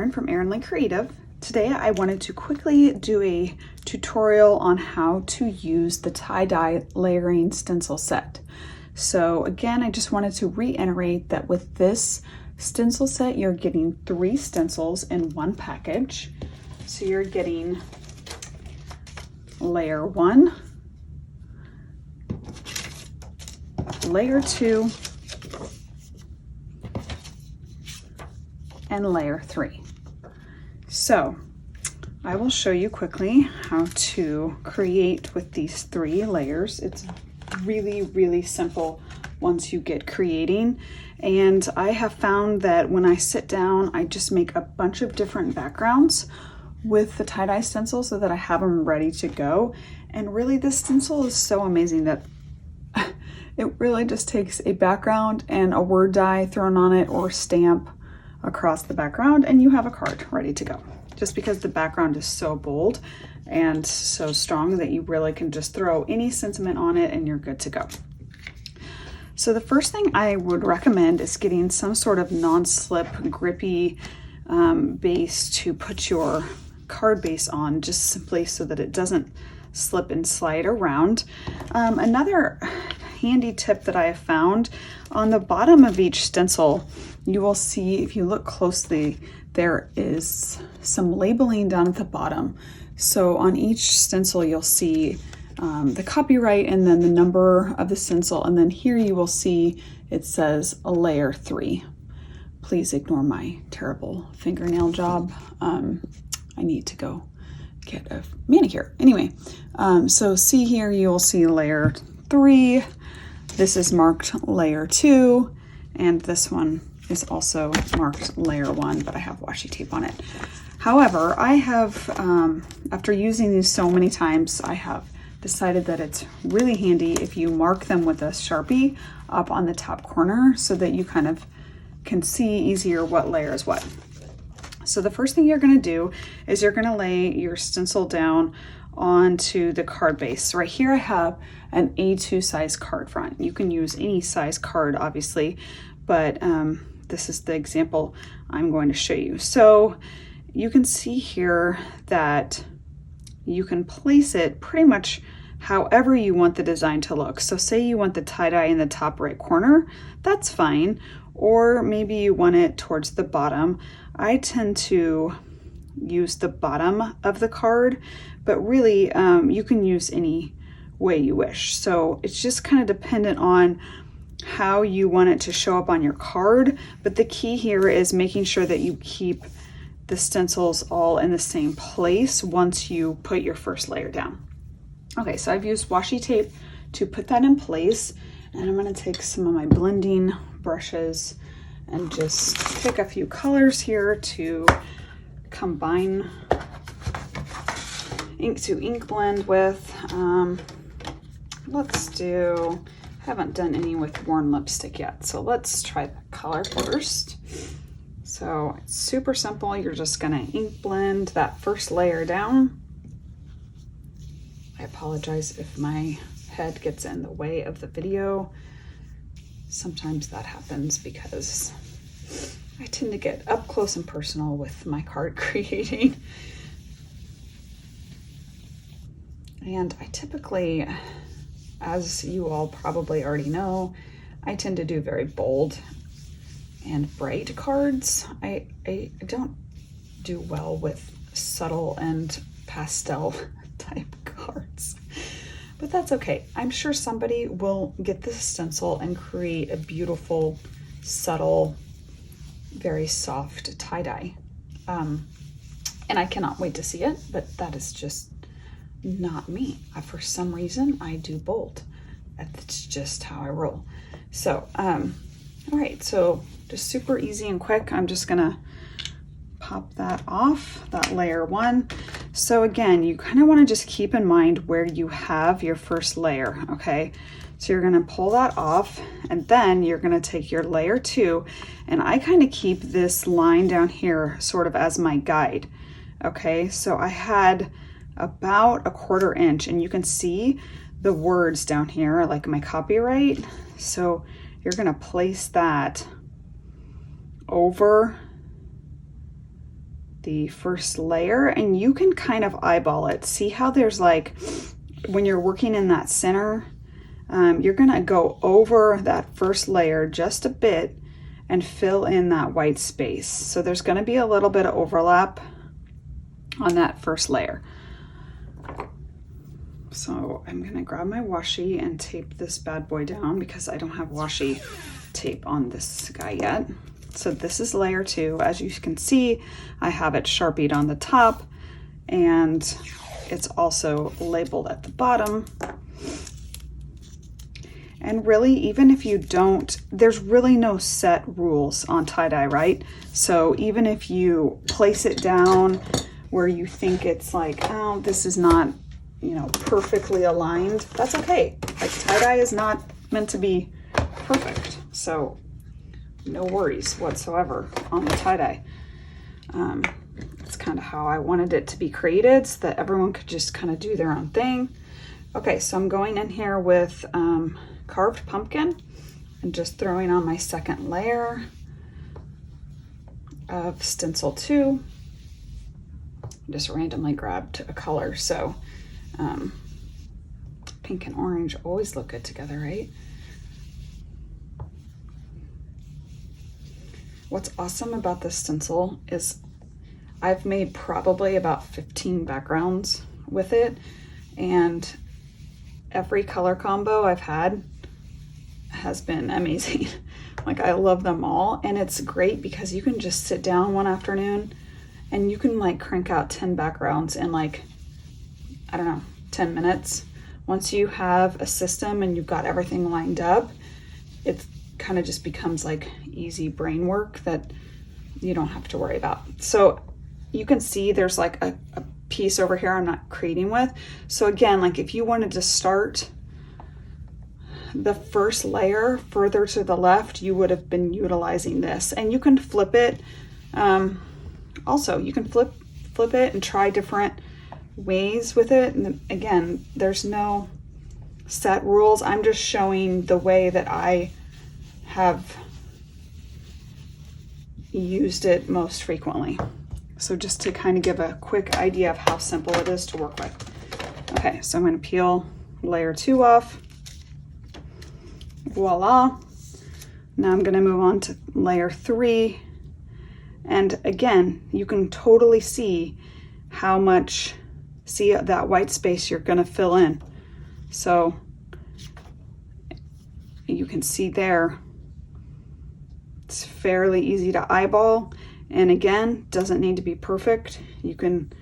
Erin from Erin Creative. Today I wanted to quickly do a tutorial on how to use the tie-dye layering stencil set. So again, I just wanted to reiterate that with this stencil set, you're getting 3 stencils in one package. So you're getting layer 1, layer 2, and layer 3. So I will show you quickly how to create with these 3 layers. It's really simple once you get creating. And I have found that when I sit down, I just make a bunch of different backgrounds with the tie-dye stencil so that I have them ready to go. And really this stencil is so amazing that it really just takes a background and a word die thrown on it or stamp across the background and you have a card ready to go. Just because the background is so bold and so strong that you really can just throw any sentiment on it and you're good to go. So the first thing I would recommend is getting some sort of non-slip grippy base to put your card base on, just simply so that it doesn't slip and slide around. Another handy tip that I have found, on the bottom of each stencil, you will see, if you look closely, there is some labeling down at the bottom. So on each stencil, you'll see the copyright and then the number of the stencil. And then here you will see it says a layer 3. Please ignore my terrible fingernail job. I need to go get a manicure. Anyway, so see here, you'll see layer 3. This is marked layer 2, and this one is also marked layer 1, but I have washi tape on it. However, I have, after using these so many times, I have decided that it's really handy if you mark them with a Sharpie up on the top corner so that you kind of can see easier what layer is what. So the first thing you're going to do is you're going to lay your stencil down onto the card base. Right here I have an A2 size card front. You can use any size card obviously, but this is the example I'm going to show you. So you can see here that you can place it pretty much however you want the design to look. So say you want the tie-dye in the top right corner, that's fine. Or maybe you want it towards the bottom. I tend to use the bottom of the card, but really you can use any way you wish. So it's just kind of dependent on how you want it to show up on your card. But the key here is making sure that you keep the stencils all in the same place once you put your first layer down. Okay, so I've used washi tape to put that in place, and I'm going to take some of my blending brushes and just pick a few colors here to combine ink to ink blend with. Let's do, haven't done any with worn lipstick yet, so let's try the color first. So it's super simple. You're just gonna ink blend that first layer down. I apologize if my head gets in the way of the video. Sometimes that happens because I tend to get up close and personal with my card creating. And I typically, as you all probably already know, I tend to do very bold and bright cards. I don't do well with subtle and pastel type cards, but that's okay. I'm sure somebody will get this stencil and create a beautiful, subtle, very soft tie-dye. And I cannot wait to see it, but that is just not me. For some reason, I do bold. That's just how I roll. So, all right, so just super easy and quick. I'm just gonna pop that off, that layer 1. So again, you kind of want to just keep in mind where you have your first layer, okay? So you're gonna pull that off, and then you're gonna take your layer 2, and I kind of keep this line down here sort of as my guide, okay? So I had about a 1/4 inch, and you can see the words down here, like my copyright. So you're gonna place that over the first layer, and you can kind of eyeball it. See how there's like, when you're working in that center, you're gonna go over that first layer just a bit and fill in that white space. So there's gonna be a little bit of overlap on that first layer. So I'm gonna grab my washi and tape this bad boy down because I don't have washi tape on this guy yet. So this is layer 2. As you can see, I have it Sharpied on the top, and it's also labeled at the bottom. And really, even if you don't, there's really no set rules on tie-dye, right? So even if you place it down where you think it's like, oh, this is not, you know, perfectly aligned, that's okay. Like, tie-dye is not meant to be perfect. So no worries whatsoever on the tie-dye. It's kind of how I wanted it to be created, so that everyone could just kind of do their own thing. Okay, so I'm going in here with carved pumpkin and just throwing on my second layer of Stencil 2. Just randomly grabbed a color, so pink and orange always look good together, right? What's awesome about this stencil is I've made probably about 15 backgrounds with it, and every color combo I've had has been amazing. Like, I love them all, and it's great because you can just sit down one afternoon and you can like crank out 10 backgrounds in like, I don't know, 10 minutes. Once you have a system and you've got everything lined up, it kind of just becomes like easy brain work that you don't have to worry about. So you can see there's like a piece over here I'm not creating with. So again, like if you wanted to start the first layer further to the left, you would have been utilizing this, and you can flip it. Also, you can flip it and try different ways with it. And again, there's no set rules. I'm just showing the way that I have used it most frequently. So just to kind of give a quick idea of how simple it is to work with. Okay, so I'm going to peel layer 2 off. Voila. Now I'm going to move on to layer 3. And again, you can totally see how much, see that white space you're going to fill in. So you can see there, it's fairly easy to eyeball. And again, doesn't need to be perfect. You can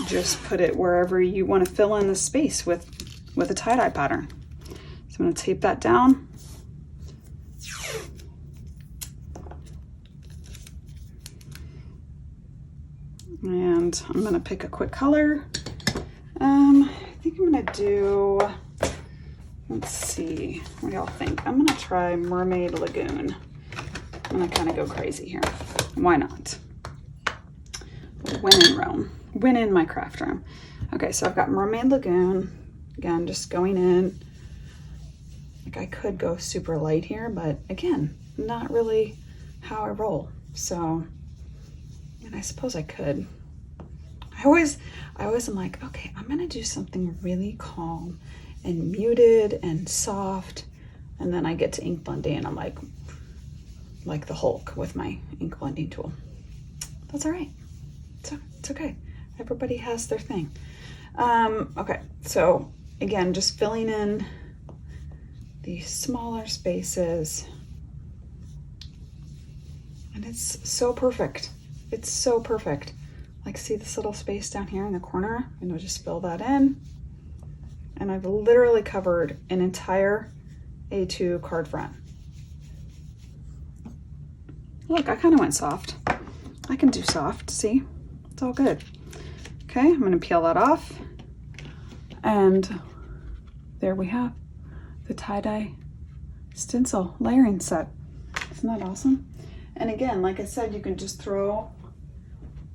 just put it wherever you want to fill in the space with a tie-dye pattern. So I'm going to tape that down. And I'm going to pick a quick color. I think I'm going to do, let's see, what do y'all think? I'm going to try Mermaid Lagoon. I'm going to kind of go crazy here. Why not? When in Rome. When in my craft room. Okay, so I've got Mermaid Lagoon. Again, just going in. Like, I could go super light here, but again, not really how I roll. So, and I suppose I could. I always am like, okay, I'm gonna do something really calm and muted and soft, and then I get to ink blending and I'm like the Hulk with my ink blending tool. That's all right. It's okay. Everybody has their thing. Okay, so again, just filling in these smaller spaces, and it's so perfect. It's so perfect. Like, see this little space down here in the corner? And I'll just fill that in. And I've literally covered an entire A2 card front. Look, I kind of went soft. I can do soft, see? It's all good. Okay, I'm gonna peel that off. And there we have the tie-dye stencil layering set. Isn't that awesome? And again, like I said, you can just throw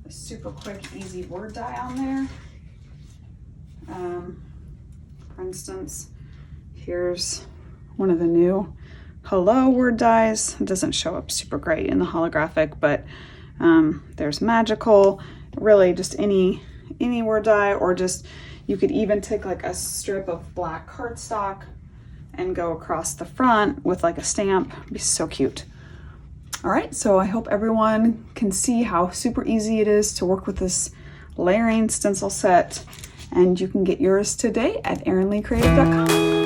a super quick, easy word dye on there. For instance, here's one of the new Hello word dyes. It doesn't show up super great in the holographic, but There's magical, really just any word die, or just, you could even take like a strip of black cardstock and go across the front with like a stamp. It'd be so cute. All right, so I hope everyone can see how super easy it is to work with this layering stencil set, and you can get yours today at erinleecreative.com.